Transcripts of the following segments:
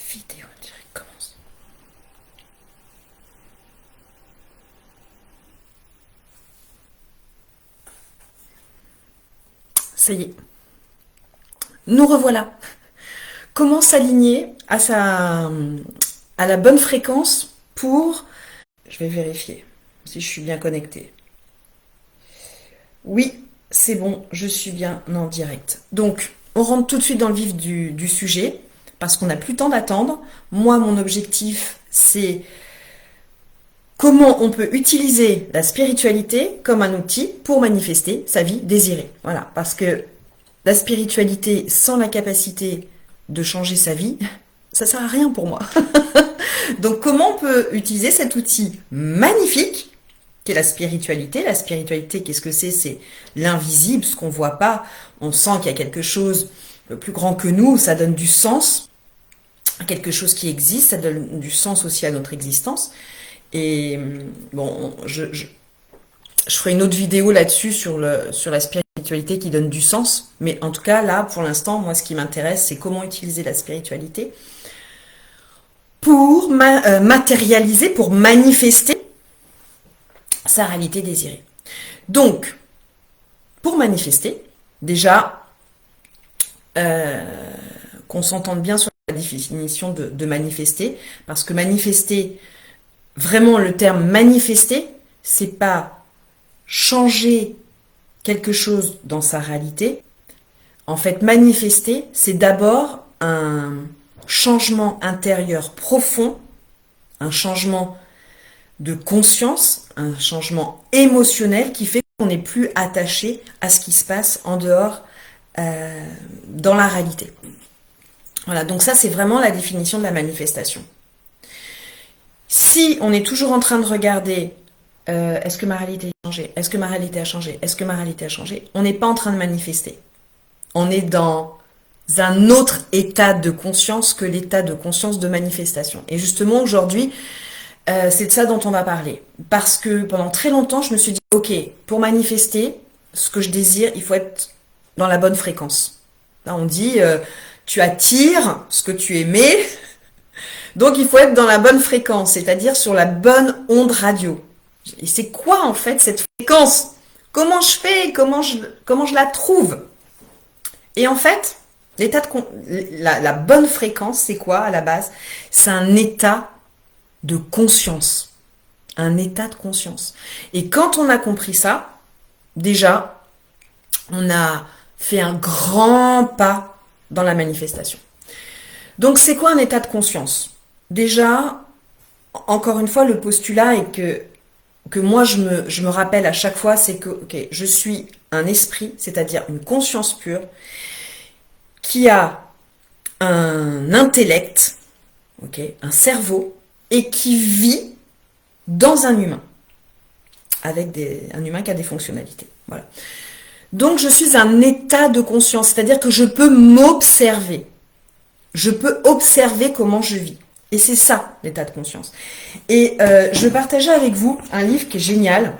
vidéo en direct commence. Ça y est. Nous revoilà. Comment s'aligner à la bonne fréquence pour... Je vais vérifier si je suis bien connectée. Oui, c'est bon, je suis bien en direct. Donc, on rentre tout de suite dans le vif du sujet, parce qu'on n'a plus le temps d'attendre. Moi, mon objectif, c'est comment on peut utiliser la spiritualité comme un outil pour manifester sa vie désirée. Voilà, parce que la spiritualité sans la capacité de changer sa vie, ça sert à rien pour moi. Donc, comment on peut utiliser cet outil magnifique qu'est la spiritualité? La spiritualité, qu'est-ce que c'est? C'est l'invisible, ce qu'on voit pas. On sent qu'il y a quelque chose de plus grand que nous, ça donne du sens à quelque chose qui existe, ça donne du sens aussi à notre existence. Et bon, je ferai une autre vidéo là-dessus sur la spiritualité qui donne du sens. Mais en tout cas, là, pour l'instant, moi, ce qui m'intéresse, c'est comment utiliser la spiritualité pour matérialiser, pour manifester sa réalité désirée. Donc, pour manifester, déjà, qu'on s'entende bien sur la définition de manifester, parce que manifester, vraiment le terme manifester, c'est pas changer quelque chose dans sa réalité. En fait, manifester, c'est d'abord un changement intérieur profond, un changement de conscience, un changement émotionnel qui fait qu'on n'est plus attaché à ce qui se passe en dehors dans la réalité. Voilà, donc ça c'est vraiment la définition de la manifestation. Si on est toujours en train de regarder est-ce que ma réalité a changé, est-ce que ma réalité a changé, est-ce que ma réalité a changé, on n'est pas en train de manifester. On est dans un autre état de conscience que l'état de conscience de manifestation. Et justement aujourd'hui, c'est de ça dont on va parler. Parce que pendant très longtemps, je me suis dit, ok, pour manifester ce que je désire, il faut être dans la bonne fréquence. Là, on dit, tu attires ce que tu aimais, donc il faut être dans la bonne fréquence, c'est-à-dire sur la bonne onde radio. Et c'est quoi en fait cette fréquence? Comment je fais? Comment je la trouve? Et en fait, la bonne fréquence, c'est quoi à la base? C'est un état de conscience. Un état de conscience. Et quand on a compris ça, déjà, on a fait un grand pas dans la manifestation. Donc, c'est quoi un état de conscience? Déjà, encore une fois, le postulat est que moi, je me rappelle à chaque fois, c'est que okay, je suis un esprit, c'est-à-dire une conscience pure, qui a un intellect, okay, un cerveau, et qui vit dans un humain, avec un humain qui a des fonctionnalités. Voilà. Donc je suis un état de conscience, c'est-à-dire que je peux m'observer. Je peux observer comment je vis. Et c'est ça, l'état de conscience. Et je vais partager avec vous un livre qui est génial,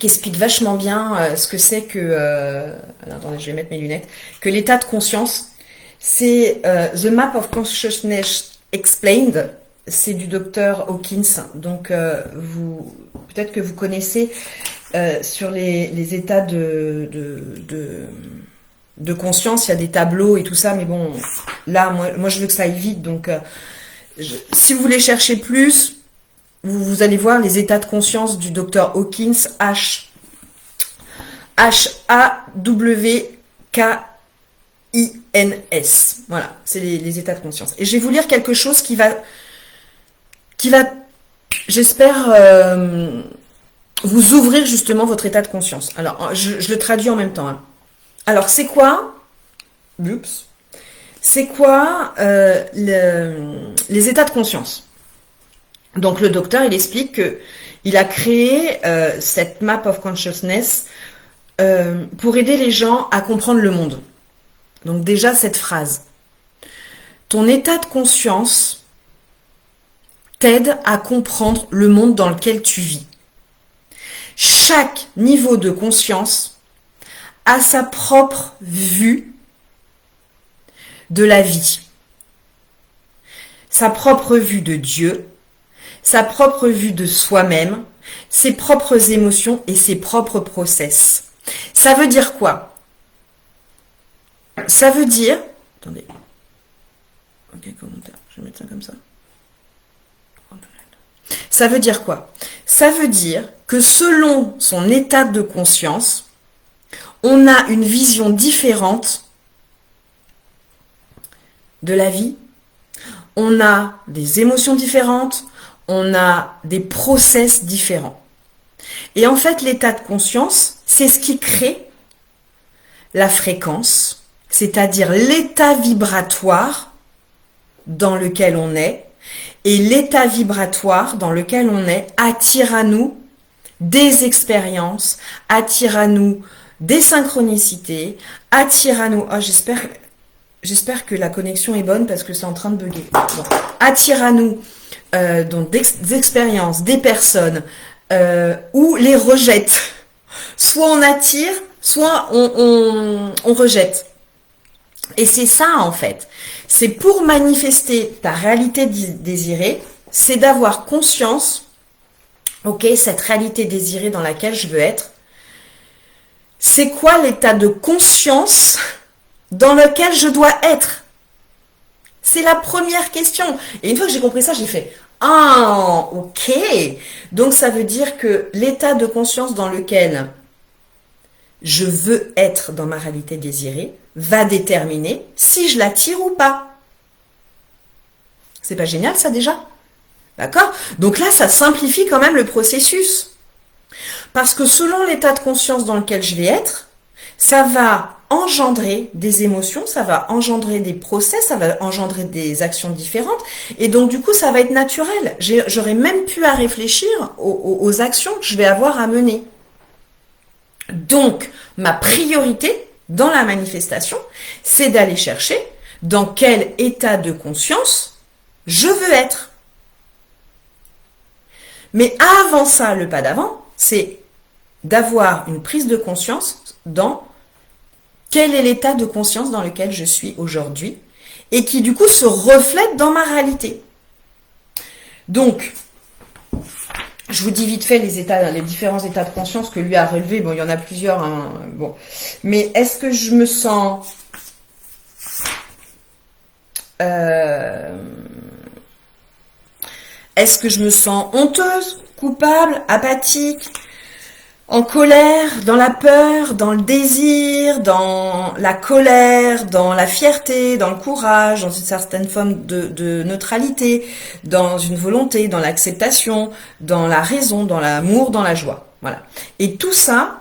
qui explique vachement bien ce que c'est que... attendez, je vais mettre mes lunettes. Que l'état de conscience, c'est The Map of Consciousness Explained. C'est du docteur Hawkins. Donc, peut-être que vous connaissez sur les états de conscience, il y a des tableaux et tout ça, mais bon, là, moi je veux que ça aille vite. Donc, si vous voulez chercher plus, vous allez voir les états de conscience du docteur Hawkins, Hawkins. Voilà, c'est les états de conscience. Et je vais vous lire quelque chose qui va j'espère, vous ouvrir justement votre état de conscience. Alors, je le traduis en même temps. Hein. Alors, c'est quoi C'est quoi les états de conscience? Donc, le docteur, il explique que il a créé cette map of consciousness pour aider les gens à comprendre le monde. Donc, déjà, cette phrase. Ton état de conscience t'aide à comprendre le monde dans lequel tu vis. Chaque niveau de conscience a sa propre vue de la vie. sa propre vue de Dieu, sa propre vue de soi-même, ses propres émotions et ses propres process. Ça veut dire quoi? Ça veut dire... Attendez. Ok, commentaire. Je vais mettre ça comme ça. Ça veut dire quoi? Ça veut dire que selon son état de conscience, on a une vision différente de la vie, on a des émotions différentes, on a des process différents. Et en fait, l'état de conscience, c'est ce qui crée la fréquence, c'est-à-dire l'état vibratoire dans lequel on est, et l'état vibratoire dans lequel on est attire à nous des expériences, attire à nous des synchronicités, attire à nous... Oh, j'espère que la connexion est bonne parce que c'est en train de bugger. Bon. Attire à nous donc des expériences, des personnes, ou les rejette. Soit on attire, soit on rejette. Et c'est ça en fait. C'est pour manifester ta réalité désirée, c'est d'avoir conscience, ok, cette réalité désirée dans laquelle je veux être. C'est quoi l'état de conscience dans lequel je dois être? C'est la première question. Et une fois que j'ai compris ça, j'ai fait « Ah, ok !» Donc ça veut dire que l'état de conscience dans lequel je veux être dans ma réalité désirée va déterminer si je l'attire ou pas. C'est pas génial ça déjà? D'accord? Donc là, ça simplifie quand même le processus. Parce que selon l'état de conscience dans lequel je vais être, ça va engendrer des émotions, ça va engendrer des process, ça va engendrer des actions différentes. Et donc, du coup, ça va être naturel. J'aurais même pu à réfléchir aux actions que je vais avoir à mener. Donc, ma priorité dans la manifestation, c'est d'aller chercher dans quel état de conscience je veux être. Mais avant ça, le pas d'avant, c'est d'avoir une prise de conscience dans quel est l'état de conscience dans lequel je suis aujourd'hui et qui du coup se reflète dans ma réalité. Donc, je vous dis vite fait les différents états de conscience que lui a relevés. Bon, il y en a plusieurs. Hein, bon. Mais est-ce que je me sens... Est-ce que je me sens honteuse, coupable, apathique, en colère, dans la peur, dans le désir, dans la colère, dans la fierté, dans le courage, dans une certaine forme de neutralité, dans une volonté, dans l'acceptation, dans la raison, dans l'amour, dans la joie. Voilà. Et tout ça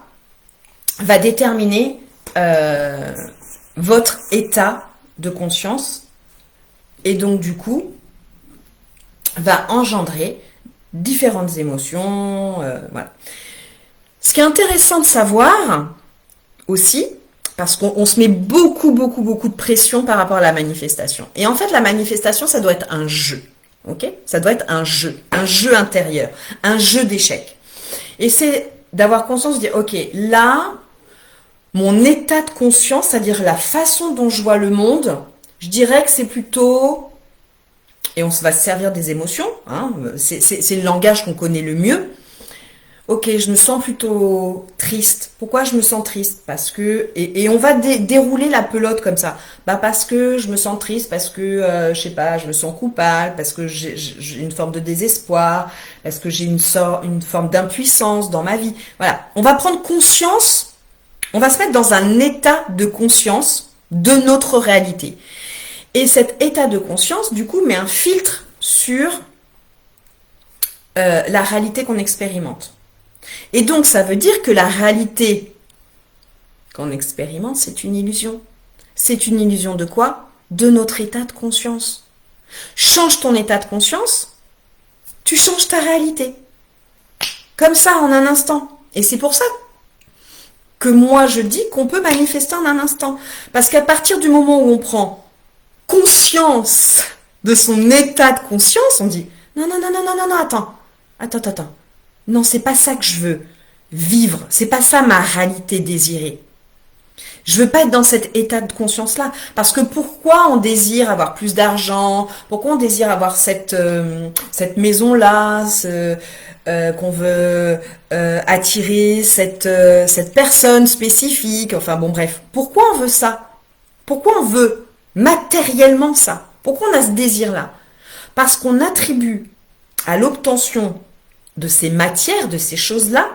va déterminer votre état de conscience et donc du coup va engendrer différentes émotions. Voilà. Ce qui est intéressant de savoir aussi, parce qu'on se met beaucoup de pression par rapport à la manifestation. Et en fait, la manifestation, ça doit être un jeu. Ok? Ça doit être un jeu intérieur, un jeu d'échecs. Et c'est d'avoir conscience de dire, ok, là, mon état de conscience, c'est-à-dire la façon dont je vois le monde, je dirais que c'est plutôt... Et on va se servir des émotions, hein, c'est le langage qu'on connaît le mieux. Ok, je me sens plutôt triste. Pourquoi je me sens triste? Parce que... Et on va dérouler la pelote comme ça. Bah parce que je me sens triste, parce que, je sais pas, je me sens coupable, parce que j'ai une forme de désespoir, parce que j'ai une forme d'impuissance dans ma vie. Voilà, on va prendre conscience, on va se mettre dans un état de conscience de notre réalité. Et cet état de conscience, du coup, met un filtre sur la réalité qu'on expérimente. Et donc, ça veut dire que la réalité qu'on expérimente, c'est une illusion. C'est une illusion de quoi? De notre état de conscience. Change ton état de conscience, tu changes ta réalité. Comme ça, en un instant. Et c'est pour ça que moi, je dis qu'on peut manifester en un instant. Parce qu'à partir du moment où on prend conscience de son état de conscience, on dit non, attends. Non, c'est pas ça que je veux vivre. C'est pas ça ma réalité désirée. Je veux pas être dans cet état de conscience-là. Parce que pourquoi on désire avoir plus d'argent? Pourquoi on désire avoir cette maison-là, qu'on veut attirer cette personne spécifique? Enfin bon, bref. Pourquoi on veut ça? Pourquoi on veut matériellement ça? Pourquoi on a ce désir-là? Parce qu'on attribue à l'obtention de ces matières, de ces choses-là,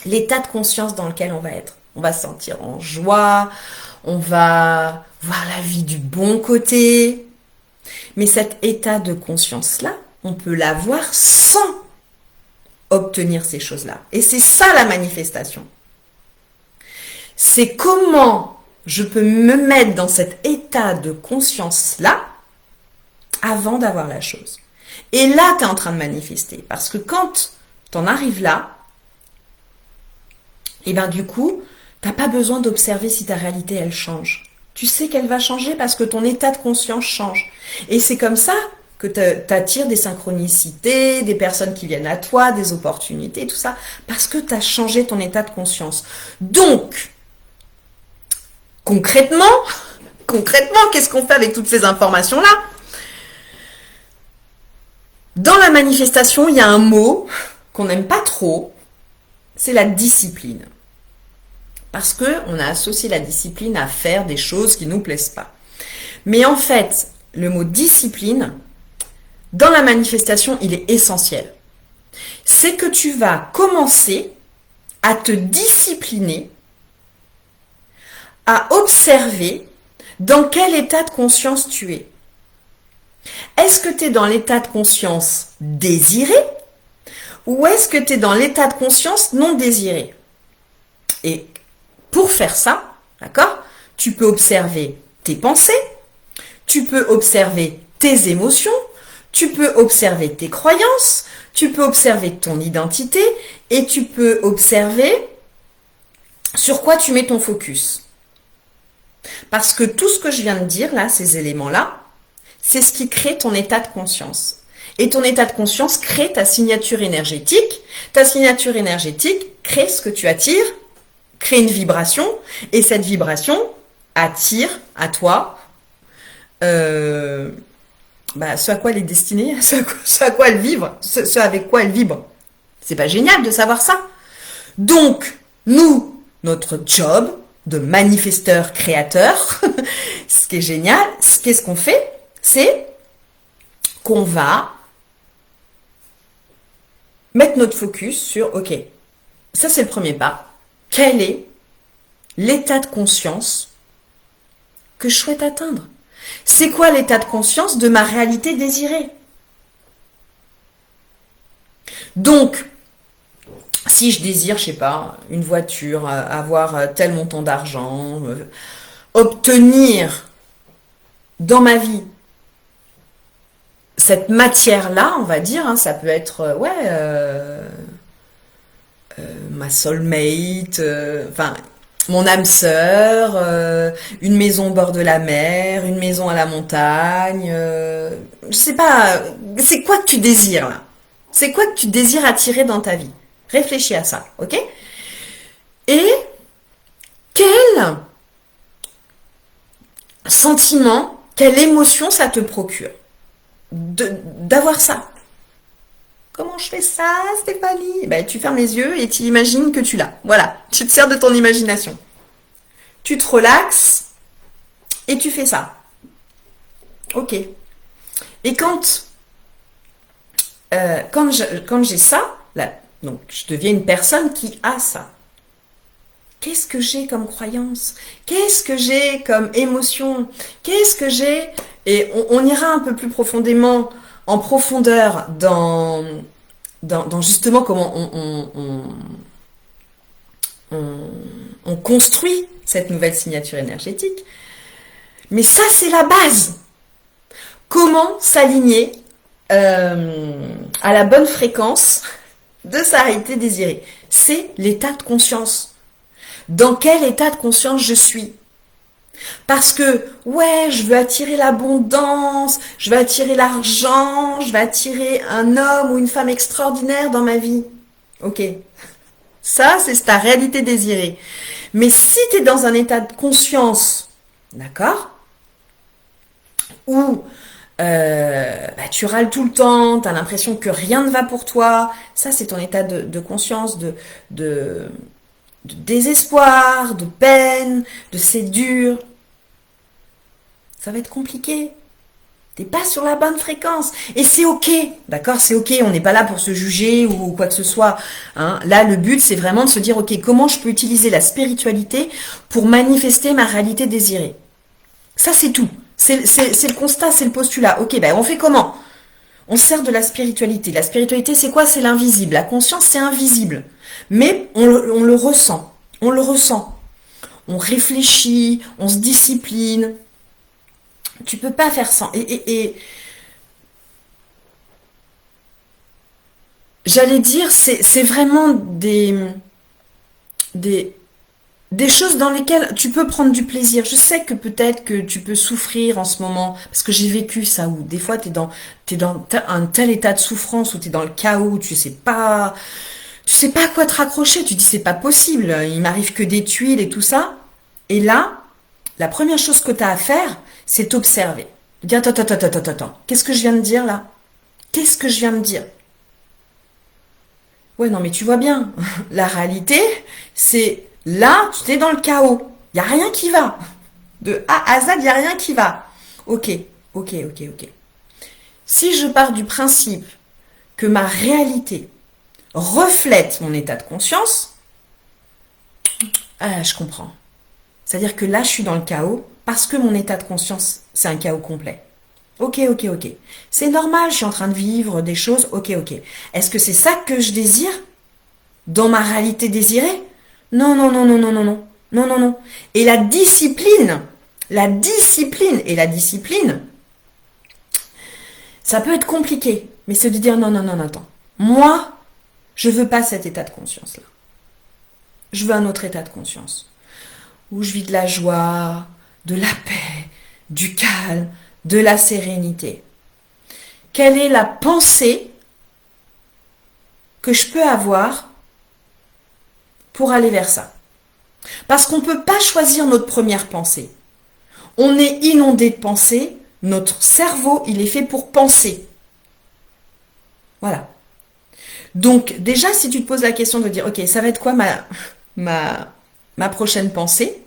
l'état de conscience dans lequel on va être. On va se sentir en joie, on va voir la vie du bon côté. Mais cet état de conscience-là, on peut l'avoir sans obtenir ces choses-là. Et c'est ça la manifestation. C'est comment je peux me mettre dans cet état de conscience-là avant d'avoir la chose. Et là, tu es en train de manifester. Parce que quand tu en arrives là, et bien du coup, t'as pas besoin d'observer si ta réalité elle change. Tu sais qu'elle va changer parce que ton état de conscience change. Et c'est comme ça que t'attires des synchronicités, des personnes qui viennent à toi, des opportunités, tout ça, parce que t'as changé ton état de conscience. Donc, concrètement, qu'est-ce qu'on fait avec toutes ces informations-là? Dans la manifestation, il y a un mot qu'on n'aime pas trop, c'est la discipline. Parce qu'on a associé la discipline à faire des choses qui ne nous plaisent pas. Mais en fait, le mot discipline, dans la manifestation, il est essentiel. C'est que tu vas commencer à te discipliner, à observer dans quel état de conscience tu es. Est-ce que tu es dans l'état de conscience désiré ou est-ce que tu es dans l'état de conscience non désiré? Et pour faire ça, d'accord, tu peux observer tes pensées, tu peux observer tes émotions, tu peux observer tes croyances, tu peux observer ton identité et tu peux observer sur quoi tu mets ton focus. Parce que tout ce que je viens de dire là, ces éléments-là, c'est ce qui crée ton état de conscience. Et ton état de conscience crée ta signature énergétique. Ta signature énergétique crée ce que tu attires, crée une vibration, et cette vibration attire à toi ce à quoi elle est destinée, ce à quoi elle vibre, ce avec quoi elle vibre. C'est pas génial de savoir ça? Donc, nous, notre job de manifesteur créateur, ce qui est génial, qu'est-ce qu'on fait? C'est qu'on va mettre notre focus sur, ok, ça c'est le premier pas. Quel est l'état de conscience que je souhaite atteindre? C'est quoi l'état de conscience de ma réalité désirée? Donc, si je désire, je sais pas, une voiture, avoir tel montant d'argent, obtenir dans ma vie cette matière-là, on va dire, hein, ça peut être, ma soulmate, mon âme sœur, une maison au bord de la mer, une maison à la montagne, je sais pas, c'est quoi que tu désires là? C'est quoi que tu désires attirer dans ta vie? Réfléchis à ça, ok? Et quel sentiment, quelle émotion ça te procure d'avoir ça? Comment je fais ça, Stéphanie? Ben, tu fermes les yeux et tu imagines que tu l'as. Voilà, tu te sers de ton imagination. Tu te relaxes et tu fais ça. Ok. Et quand j'ai ça, là, donc je deviens une personne qui a ça. Qu'est-ce que j'ai comme croyance? Qu'est-ce que j'ai comme émotion? Qu'est-ce que j'ai? Et on ira un peu plus profondément, en profondeur dans justement comment on construit cette nouvelle signature énergétique. Mais ça, c'est la base. Comment s'aligner à la bonne fréquence de sa réalité désirée? C'est l'état de conscience. Dans quel état de conscience je suis? Parce que, ouais, je veux attirer l'abondance, je veux attirer l'argent, je veux attirer un homme ou une femme extraordinaire dans ma vie. Ok. Ça, c'est ta réalité désirée. Mais si tu es dans un état de conscience, d'accord, où tu râles tout le temps, tu as l'impression que rien ne va pour toi, ça c'est ton état de conscience, de désespoir, de peine, de c'est dur, ça va être compliqué. T'es pas sur la bonne fréquence. Et c'est ok, d'accord, c'est ok, on n'est pas là pour se juger ou quoi que ce soit. Hein. Là, le but, c'est vraiment de se dire, ok, comment je peux utiliser la spiritualité pour manifester ma réalité désirée. Ça, c'est tout. C'est le constat, c'est le postulat. Ok, ben on fait comment? On sert de la spiritualité. La spiritualité, c'est quoi? C'est l'invisible. La conscience, c'est invisible. Mais on le ressent. On le ressent. On réfléchit, on se discipline. Tu peux pas faire sans. Et j'allais dire, c'est vraiment des choses dans lesquelles tu peux prendre du plaisir. Je sais que peut-être que tu peux souffrir en ce moment, parce que j'ai vécu ça, où des fois t'es dans un tel état de souffrance, où t'es dans le chaos, tu sais pas à quoi te raccrocher, tu dis c'est pas possible, il m'arrive que des tuiles et tout ça. Et là, la première chose que t'as à faire, c'est t'observer. De dire, attends, qu'est-ce que je viens de dire là? Qu'est-ce que je viens de dire? Ouais, non, mais tu vois bien, la réalité, c'est là, tu es dans le chaos. Il n'y a rien qui va. De A à Z, il n'y a rien qui va. Ok. Si je pars du principe que ma réalité reflète mon état de conscience, je comprends. C'est-à-dire que là, je suis dans le chaos parce que mon état de conscience, c'est un chaos complet. Ok. C'est normal, je suis en train de vivre des choses. Ok. Est-ce que c'est ça que je désire dans ma réalité désirée? Non. Et la discipline, ça peut être compliqué. Mais c'est de dire non, attends. Moi, je veux pas cet état de conscience-là. Je veux un autre état de conscience. Où je vis de la joie, de la paix, du calme, de la sérénité. Quelle est la pensée que je peux avoir pour aller vers ça? Parce qu'on ne peut pas choisir notre première pensée. On est inondé de pensées, notre cerveau, il est fait pour penser. Voilà. Donc déjà, si tu te poses la question de dire, ok, ça va être quoi ma prochaine pensée?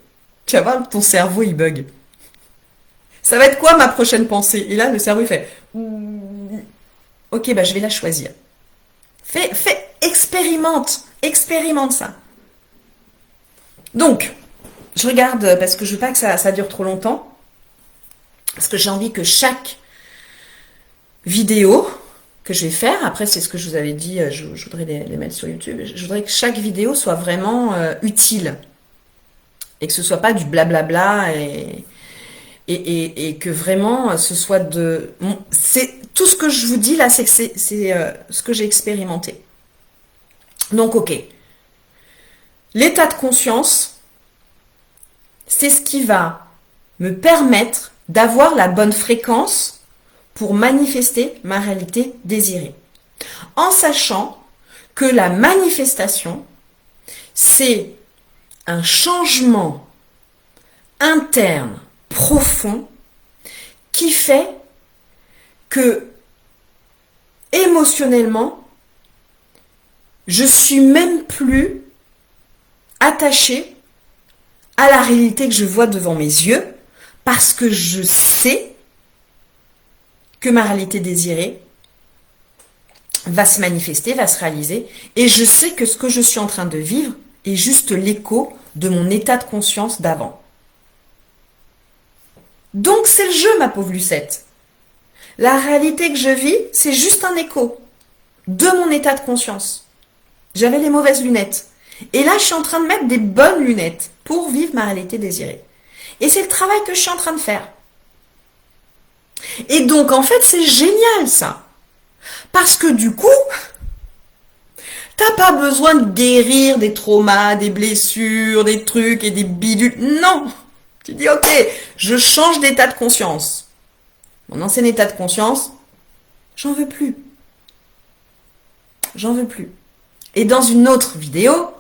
Tu vas voir, ton cerveau, il bug. Ça va être quoi ma prochaine pensée? Et là, le cerveau, il fait, ok, je vais la choisir. Expérimente ça. Donc, je regarde, parce que je veux pas que ça dure trop longtemps, parce que j'ai envie que chaque vidéo que je vais faire, après c'est ce que je vous avais dit, je voudrais les mettre sur YouTube, je voudrais que chaque vidéo soit vraiment utile, et que ce soit pas du blablabla, et que vraiment ce soit c'est tout ce que je vous dis là, c'est ce que j'ai expérimenté. Donc ok, l'état de conscience, c'est ce qui va me permettre d'avoir la bonne fréquence pour manifester ma réalité désirée. En sachant que la manifestation, c'est un changement interne profond qui fait que émotionnellement, je suis même plus attachée à la réalité que je vois devant mes yeux parce que je sais que ma réalité désirée va se manifester, va se réaliser, et je sais que ce que je suis en train de vivre est juste l'écho de mon état de conscience d'avant. Donc c'est le jeu, ma pauvre Lucette. La réalité que je vis, c'est juste un écho de mon état de conscience. J'avais les mauvaises lunettes. Et là, je suis en train de mettre des bonnes lunettes pour vivre ma réalité désirée. Et c'est le travail que je suis en train de faire. Et donc, en fait, c'est génial, ça. Parce que du coup, t'as pas besoin de guérir des traumas, des blessures, des trucs et des bidules. Non. Tu dis, ok, je change d'état de conscience. Mon ancien état de conscience, j'en veux plus. Et dans une autre vidéo,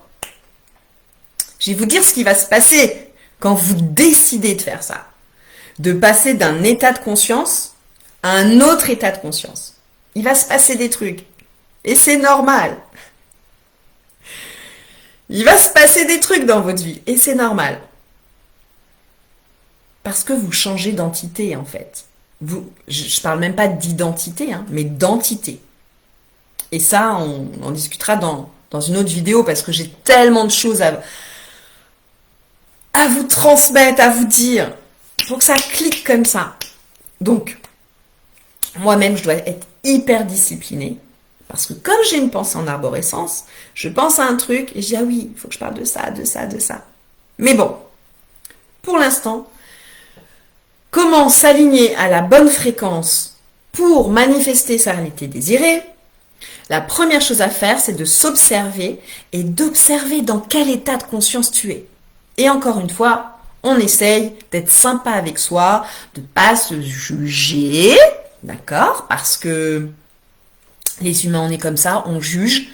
Je vais vous dire ce qui va se passer quand vous décidez de faire ça. De passer d'un état de conscience à un autre état de conscience. Il va se passer des trucs. Et c'est normal. Il va se passer des trucs dans votre vie. Et c'est normal. Parce que vous changez d'entité, en fait. Je parle même pas d'identité, hein, mais d'entité. Et ça, on en discutera dans une autre vidéo, parce que j'ai tellement de choses à vous transmettre, à vous dire. Pour que ça clique comme ça. Donc, moi-même, je dois être hyper disciplinée. Parce que comme j'ai une pensée en arborescence, je pense à un truc et je dis, ah oui, il faut que je parle de ça, de ça, de ça. Mais bon, pour l'instant, comment s'aligner à la bonne fréquence pour manifester sa réalité désirée? La première chose à faire, c'est de s'observer et d'observer dans quel état de conscience tu es. Et encore une fois, on essaye d'être sympa avec soi, de pas se juger, d'accord? Parce que les humains, on est comme ça, on juge.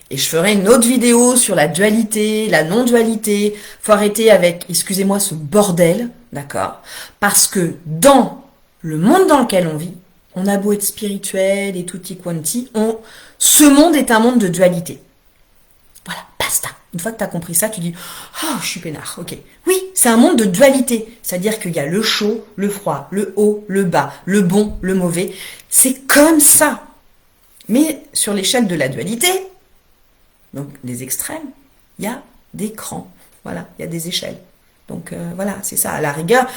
Et je ferai une autre vidéo sur la dualité, la non-dualité. Faut arrêter avec, excusez-moi, ce bordel, d'accord? Parce que dans le monde dans lequel on vit, on a beau être spirituel et tutti quanti, ce monde est un monde de dualité. Voilà, basta. Une fois que tu as compris ça, tu dis « Oh, je suis peinard, ok. » Oui, c'est un monde de dualité. C'est-à-dire qu'il y a le chaud, le froid, le haut, le bas, le bon, le mauvais. C'est comme ça. Mais sur l'échelle de la dualité, donc les extrêmes, il y a des crans. Voilà, il y a des échelles. Donc voilà, c'est ça. À la rigueur,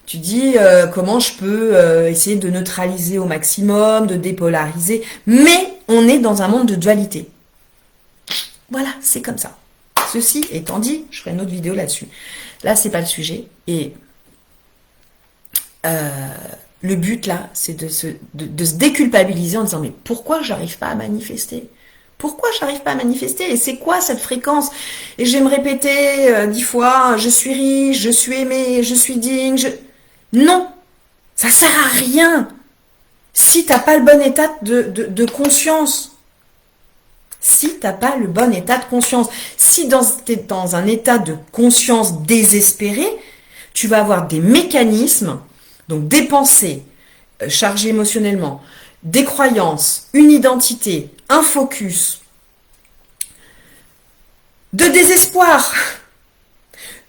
tu dis comment je peux essayer de neutraliser au maximum, de dépolariser. Mais on est dans un monde de dualité. Voilà, c'est comme ça. Ceci étant dit, je ferai une autre vidéo là-dessus. Là, c'est pas le sujet. Et le but, là, c'est de se déculpabiliser en disant, mais pourquoi j'arrive pas à manifester? Pourquoi j'arrive pas à manifester? Et c'est quoi cette fréquence? Et je vais me répéter 10 fois, je suis riche, je suis aimé, je suis digne. Non, ça sert à rien si t'as pas le bon état de conscience. Si t'as pas le bon état de conscience, si t'es dans un état de conscience désespéré, tu vas avoir des mécanismes, donc des pensées chargées émotionnellement, des croyances, une identité, un focus, de désespoir.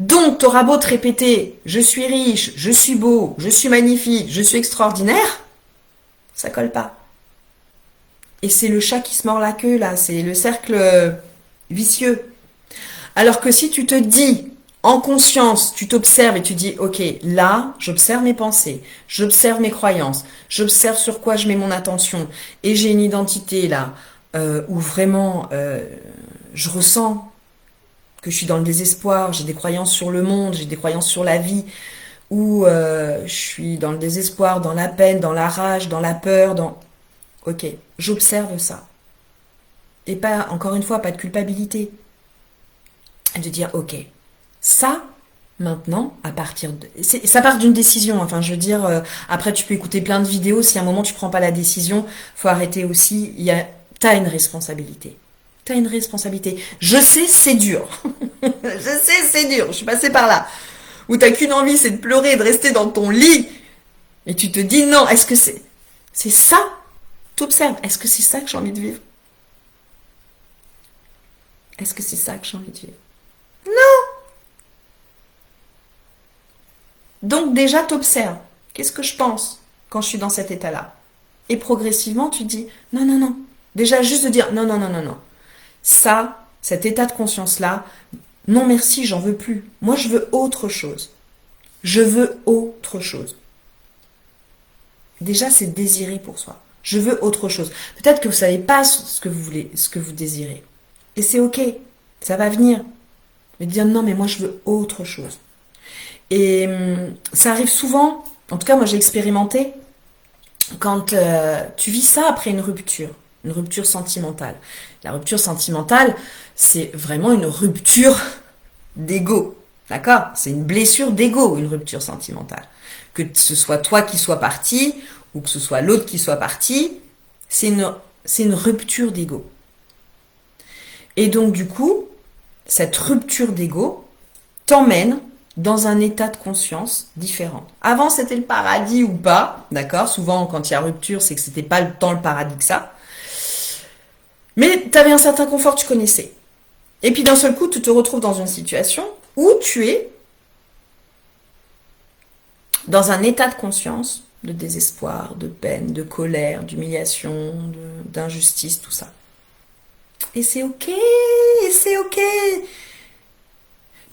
Donc, t'auras beau te répéter « je suis riche, je suis beau, je suis magnifique, je suis extraordinaire », ça colle pas. Et c'est le chat qui se mord la queue, là. C'est le cercle vicieux. Alors que si tu te dis, en conscience, tu t'observes et tu dis, ok, là, j'observe mes pensées, j'observe mes croyances, j'observe sur quoi je mets mon attention, et j'ai une identité, là, où vraiment, je ressens que je suis dans le désespoir, j'ai des croyances sur le monde, j'ai des croyances sur la vie, où je suis dans le désespoir, dans la peine, dans la rage, dans la peur, dans... Ok, j'observe ça. Et pas, encore une fois, pas de culpabilité. Et de dire, ok, ça, maintenant, à partir de... Ça part d'une décision, enfin, je veux dire, après, tu peux écouter plein de vidéos, si à un moment, tu prends pas la décision, faut arrêter aussi, t'as une responsabilité. T'as une responsabilité. Je sais, c'est dur. Je sais, c'est dur, je suis passée par là. Où t'as qu'une envie, c'est de pleurer, de rester dans ton lit. Et tu te dis, non, est-ce que c'est ça? T'observes, est-ce que c'est ça que j'ai envie de vivre? Est-ce que c'est ça que j'ai envie de vivre? Non! Donc déjà, t'observes. Qu'est-ce que je pense quand je suis dans cet état-là? Et progressivement, tu dis, non, non, non. Déjà, juste de dire, non, non, non, non, non. Ça, cet état de conscience-là, non merci, j'en veux plus. Moi, je veux autre chose. Je veux autre chose. Déjà, c'est désirer pour soi. Je veux autre chose. Peut-être que vous savez pas ce que vous voulez, ce que vous désirez. Et c'est ok, ça va venir. Mais dire non, mais moi je veux autre chose. Et ça arrive souvent, en tout cas moi j'ai expérimenté, quand tu vis ça après une rupture sentimentale. La rupture sentimentale, c'est vraiment une rupture d'ego. D'accord? C'est une blessure d'ego, une rupture sentimentale. Que ce soit toi qui sois parti, ou que ce soit l'autre qui soit parti, c'est une rupture d'ego. Et donc du coup, cette rupture d'ego, t'emmène dans un état de conscience différent. Avant, c'était le paradis ou pas, d'accord? Souvent, quand il y a rupture, c'est que c'était pas tant le paradis que ça. Mais tu avais un certain confort, tu connaissais. Et puis d'un seul coup, tu te retrouves dans une situation où tu es dans un état de conscience, de désespoir, de peine, de colère, d'humiliation, d'injustice, tout ça. Et c'est ok, c'est ok.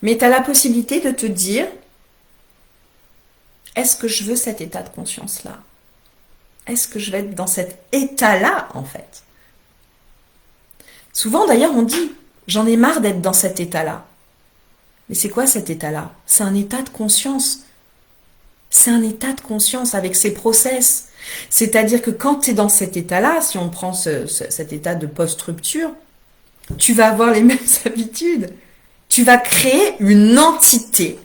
Mais tu as la possibilité de te dire, est-ce que je veux cet état de conscience-là? Est-ce que je vais être dans cet état-là, en fait? Souvent, d'ailleurs, on dit, j'en ai marre d'être dans cet état-là. Mais c'est quoi cet état-là? C'est un état de conscience. C'est un état de conscience avec ses process. C'est-à-dire que quand tu es dans cet état-là, si on prend cet état de post-rupture, tu vas avoir les mêmes habitudes. Tu vas créer une entité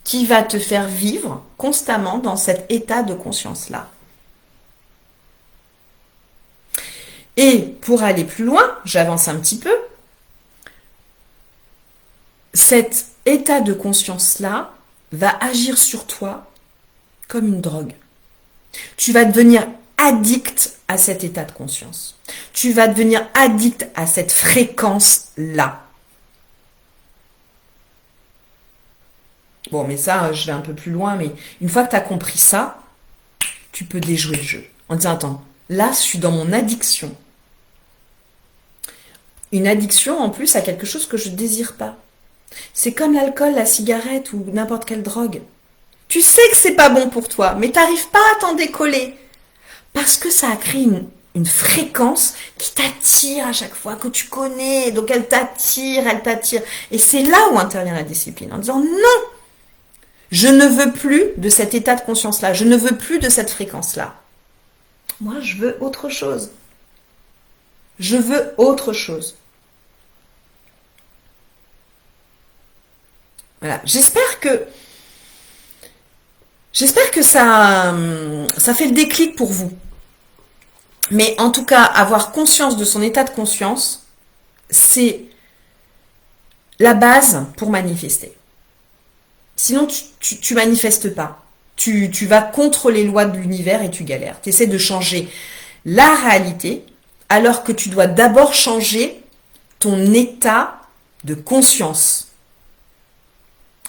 qui va te faire vivre constamment dans cet état de conscience-là. Et pour aller plus loin, j'avance un petit peu, cet état de conscience-là va agir sur toi comme une drogue. Tu vas devenir addict à cet état de conscience. Tu vas devenir addict à cette fréquence-là. Bon, mais ça, je vais un peu plus loin, mais une fois que tu as compris ça, tu peux déjouer le jeu. En disant, attends, là, je suis dans mon addiction. Une addiction, en plus, à quelque chose que je ne désire pas. C'est comme l'alcool, la cigarette ou n'importe quelle drogue. Tu sais que c'est pas bon pour toi, mais t'arrives pas à t'en décoller. Parce que ça a créé une fréquence qui t'attire à chaque fois, que tu connais. Donc elle t'attire, elle t'attire. Et c'est là où intervient la discipline, en disant non, je ne veux plus de cet état de conscience-là, je ne veux plus de cette fréquence-là. Moi, je veux autre chose. Je veux autre chose. Voilà, j'espère que ça fait le déclic pour vous. Mais en tout cas, avoir conscience de son état de conscience, c'est la base pour manifester. Sinon, tu manifestes pas. Tu vas contre les lois de l'univers et tu galères. Tu essaies de changer la réalité alors que tu dois d'abord changer ton état de conscience.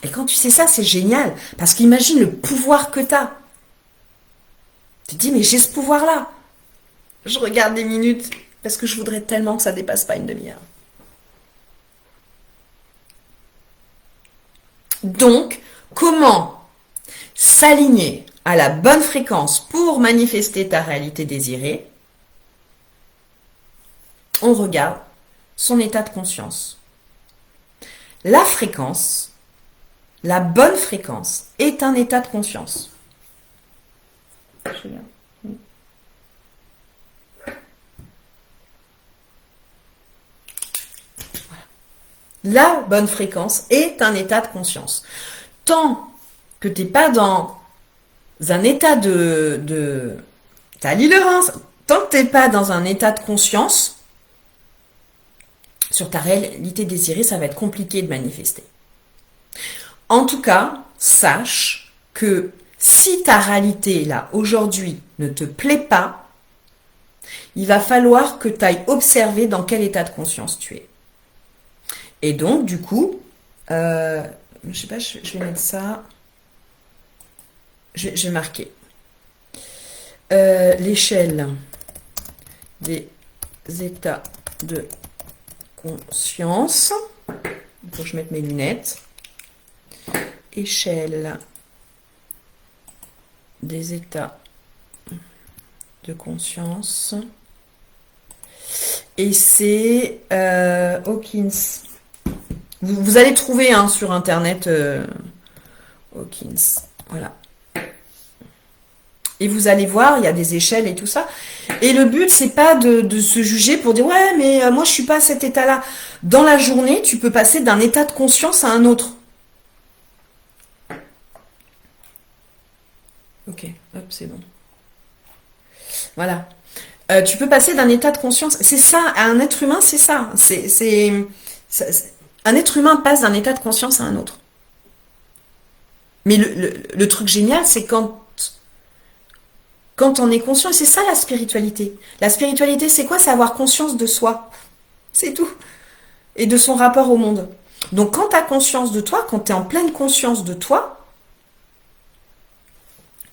Et quand tu sais ça, c'est génial. Parce qu'imagine le pouvoir que tu as. Tu te dis, mais j'ai ce pouvoir-là. Je regarde les minutes parce que je voudrais tellement que ça dépasse pas une demi-heure. Donc, comment s'aligner à la bonne fréquence pour manifester ta réalité désirée? On regarde son état de conscience. La fréquence, la bonne fréquence, est un état de conscience. La bonne fréquence est un état de conscience. Tant que tu n'es pas dans un état t'as lu le Reims, tant que tu n'es pas dans un état de conscience, sur ta réalité désirée, ça va être compliqué de manifester. En tout cas, sache que si ta réalité, là, aujourd'hui, ne te plaît pas, il va falloir que tu ailles observer dans quel état de conscience tu es. Et donc, du coup, je sais pas, je vais mettre ça. Je vais marquer. L'échelle des états de conscience. Il faut que je mette mes lunettes. Échelle des états de conscience. Et c'est Hawkins. Vous allez trouver sur internet Hawkins. Voilà. Et vous allez voir, il y a des échelles et tout ça. Et le but, c'est pas de se juger pour dire ouais, mais moi je suis pas à cet état-là. Dans la journée, tu peux passer d'un état de conscience à un autre. Ok, hop, c'est bon. Voilà. Tu peux passer d'un état de conscience. C'est ça, à un être humain, c'est ça. Un être humain passe d'un état de conscience à un autre. Mais le truc génial, c'est quand on est conscient, et c'est ça la spiritualité. La spiritualité, c'est quoi? C'est avoir conscience de soi. C'est tout. Et de son rapport au monde. Donc quand tu as conscience de toi, quand tu es en pleine conscience de toi,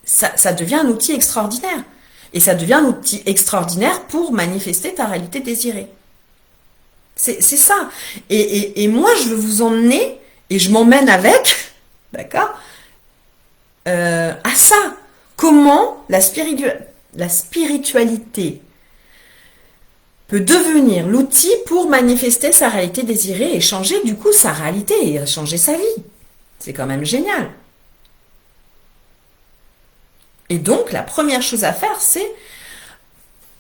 ça devient un outil extraordinaire. Et ça devient un outil extraordinaire pour manifester ta réalité désirée. C'est ça. Et moi, je veux vous emmener, et je m'emmène avec, d'accord, à ça. Comment la spiritualité peut devenir l'outil pour manifester sa réalité désirée et changer du coup sa réalité et changer sa vie. C'est quand même génial. Et donc, la première chose à faire, c'est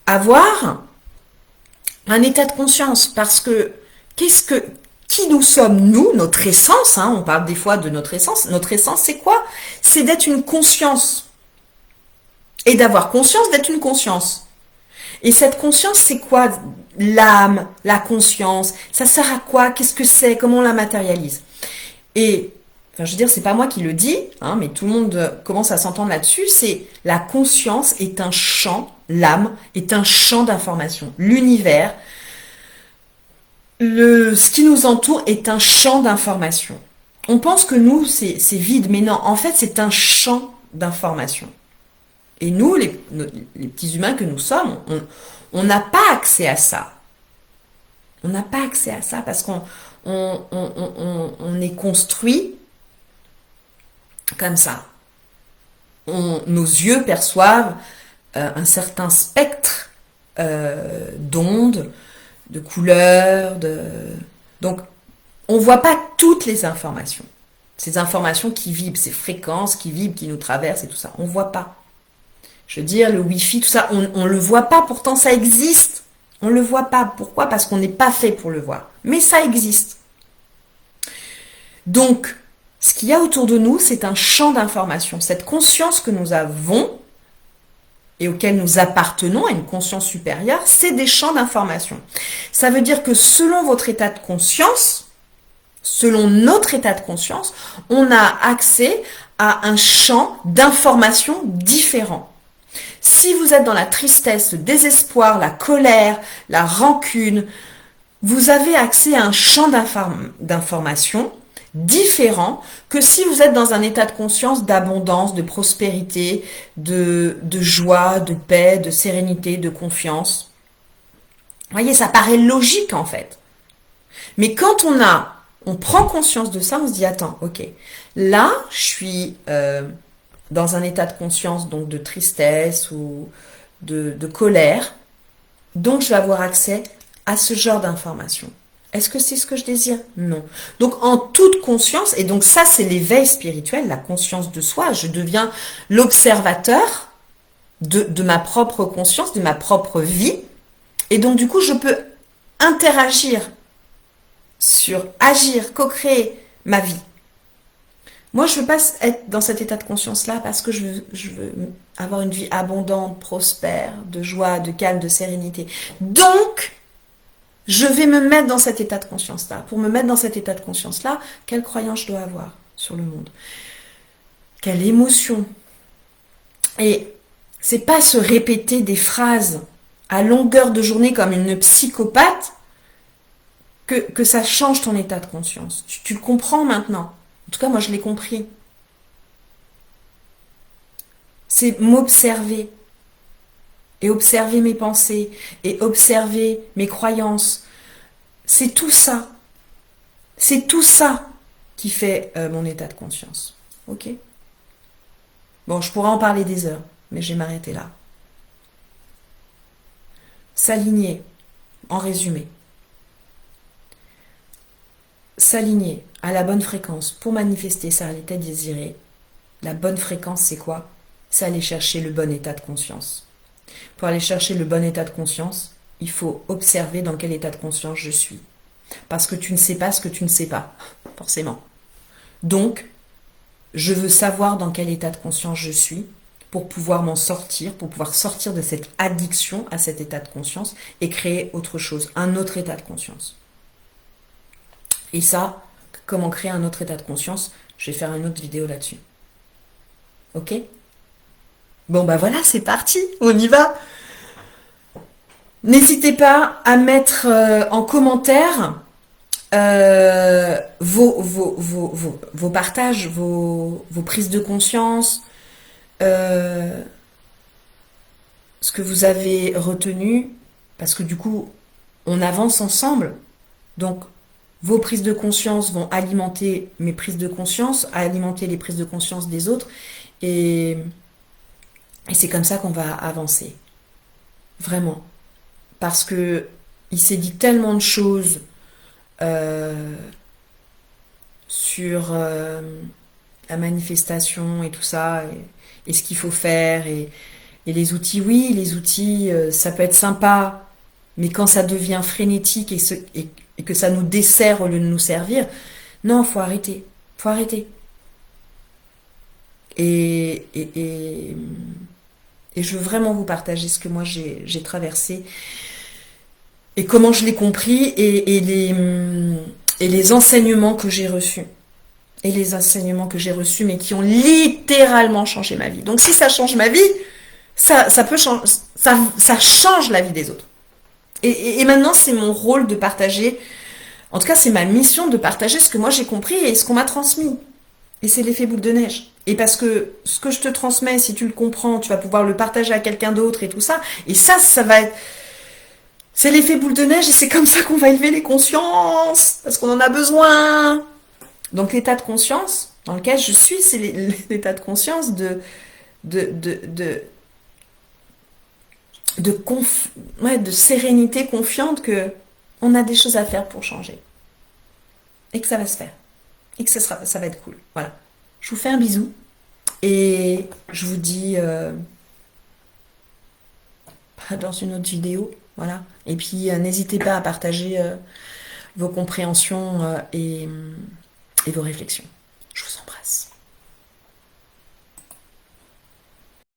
avoir un état de conscience. Parce que, qui nous sommes, nous, notre essence, hein, on parle des fois de notre essence. Notre essence, c'est quoi? C'est d'être une conscience. Et d'avoir conscience d'être une conscience. Et cette conscience, c'est quoi? L'âme, la conscience, ça sert à quoi? Qu'est-ce que c'est? Comment on la matérialise? Et, enfin, je veux dire, c'est pas moi qui le dis, hein, mais tout le monde commence à s'entendre là-dessus, c'est la conscience est un champ, l'âme est un champ d'information. L'univers, ce qui nous entoure est un champ d'information. On pense que nous, c'est vide, mais non, en fait, c'est un champ d'information. Et nous, les petits humains que nous sommes, on n'a pas accès à ça. On n'a pas accès à ça parce qu'on est construit comme ça. Nos yeux perçoivent un certain spectre d'ondes, de couleurs, donc on ne voit pas toutes les informations. Ces informations qui vibrent, ces fréquences qui vibrent, qui nous traversent et tout ça, on ne voit pas. Je veux dire, le Wi-Fi, tout ça, on le voit pas, pourtant ça existe. On le voit pas. Pourquoi? Parce qu'on n'est pas fait pour le voir. Mais ça existe. Donc, ce qu'il y a autour de nous, c'est un champ d'information. Cette conscience que nous avons et auquel nous appartenons, à une conscience supérieure, c'est des champs d'information. Ça veut dire que selon votre état de conscience, selon notre état de conscience, on a accès à un champ d'information différent. Si vous êtes dans la tristesse, le désespoir, la colère, la rancune, vous avez accès à un champ d'information différent que si vous êtes dans un état de conscience d'abondance, de prospérité, de joie, de paix, de sérénité, de confiance. Vous voyez, ça paraît logique en fait. Mais quand on prend conscience de ça, on se dit, attends, ok, là, je suis dans un état de conscience, donc de tristesse ou de colère, donc je vais avoir accès à ce genre d'informations. Est-ce que c'est ce que je désire? Non. Donc en toute conscience, et donc ça c'est l'éveil spirituel, la conscience de soi, je deviens l'observateur de ma propre conscience, de ma propre vie, et donc du coup je peux interagir agir, co-créer ma vie. Moi, je veux pas être dans cet état de conscience-là parce que je veux avoir une vie abondante, prospère, de joie, de calme, de sérénité. Donc, je vais me mettre dans cet état de conscience-là. Pour me mettre dans cet état de conscience-là, quelle croyance je dois avoir sur le monde? Quelle émotion? Et c'est pas se répéter des phrases à longueur de journée comme une psychopathe que ça change ton état de conscience. Tu le comprends maintenant. En tout cas, moi, je l'ai compris. C'est m'observer. Et observer mes pensées. Et observer mes croyances. C'est tout ça. C'est tout ça qui fait mon état de conscience. Ok? Bon, je pourrais en parler des heures, mais je vais m'arrêter là. S'aligner, en résumé. S'aligner à la bonne fréquence pour manifester sa réalité désirée. La bonne fréquence, c'est quoi? C'est aller chercher le bon état de conscience. Pour aller chercher le bon état de conscience, il faut observer dans quel état de conscience je suis. Parce que tu ne sais pas ce que tu ne sais pas, forcément. Donc, je veux savoir dans quel état de conscience je suis pour pouvoir m'en sortir, pour pouvoir sortir de cette addiction à cet état de conscience et créer autre chose, un autre état de conscience. Et ça, comment créer un autre état de conscience, je vais faire une autre vidéo là-dessus. Ok? Bon bah voilà, c'est parti, on y va. N'hésitez pas à mettre en commentaire vos partages, vos prises de conscience, euh, ce que vous avez retenu, parce que du coup, on avance ensemble. Donc, vos prises de conscience vont alimenter mes prises de conscience, alimenter les prises de conscience des autres, et, et c'est comme ça qu'on va avancer. Vraiment. Parce que il s'est dit tellement de choses euh, sur la manifestation et tout ça, et ce qu'il faut faire, et les outils, oui, les outils, ça peut être sympa, mais quand ça devient frénétique et que ça nous dessert au lieu de nous servir, non, faut arrêter. Faut arrêter. Et, et, et, et je veux vraiment vous partager ce que moi j'ai traversé et comment je l'ai compris et les enseignements que j'ai reçus. Et les enseignements que j'ai reçus, mais qui ont littéralement changé ma vie. Donc si ça change ma vie, ça peut changer, ça change la vie des autres. Et maintenant, c'est mon rôle de partager, en tout cas, c'est ma mission de partager ce que moi j'ai compris et ce qu'on m'a transmis. Et c'est l'effet boule de neige. Et parce que ce que je te transmets, si tu le comprends, tu vas pouvoir le partager à quelqu'un d'autre et tout ça. Et ça va être... C'est l'effet boule de neige et c'est comme ça qu'on va élever les consciences. Parce qu'on en a besoin. Donc l'état de conscience dans lequel je suis, c'est l'état de conscience de, de, de, de sérénité confiante que on a des choses à faire pour changer. Et que ça va se faire. Et que ça va être cool. Voilà. Je vous fais un bisou. Et je vous dis dans une autre vidéo. Voilà. Et puis n'hésitez pas à partager vos compréhensions et vos réflexions.